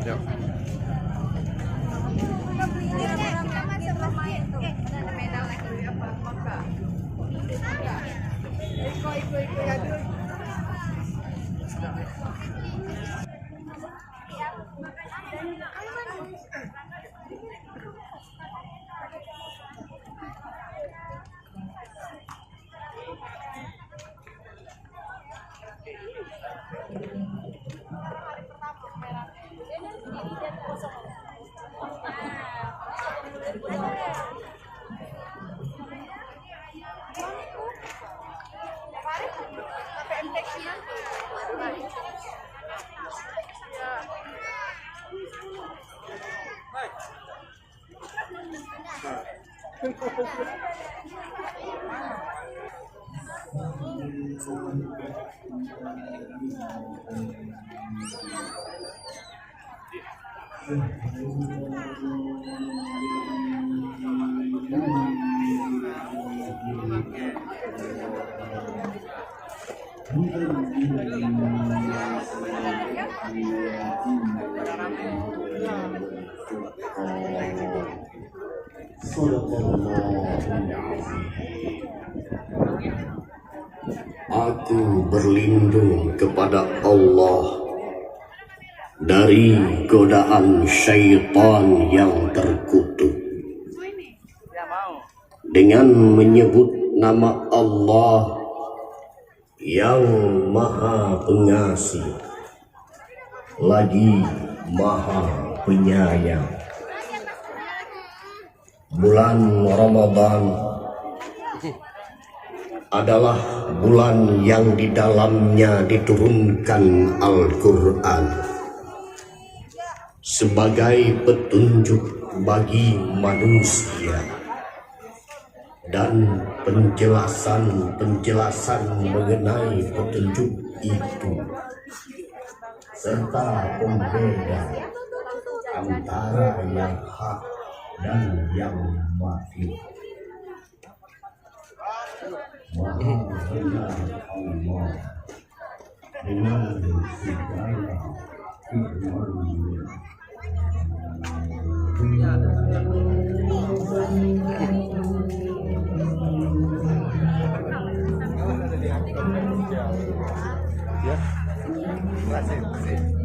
Yuk. Aku berlindung kepada Allah dari godaan syaitan yang terkutuk dengan menyebut nama Allah yang Maha Pengasih lagi Maha Penyayang. Bulan Ramadan adalah bulan yang di dalamnya diturunkan Al-Quran sebagai petunjuk bagi manusia dan penjelasan mengenai petunjuk itu serta pembeda antara yang hak dan yang batil. Maha benar Allah dengan segala firman-Nya. Ya. Terima kasih.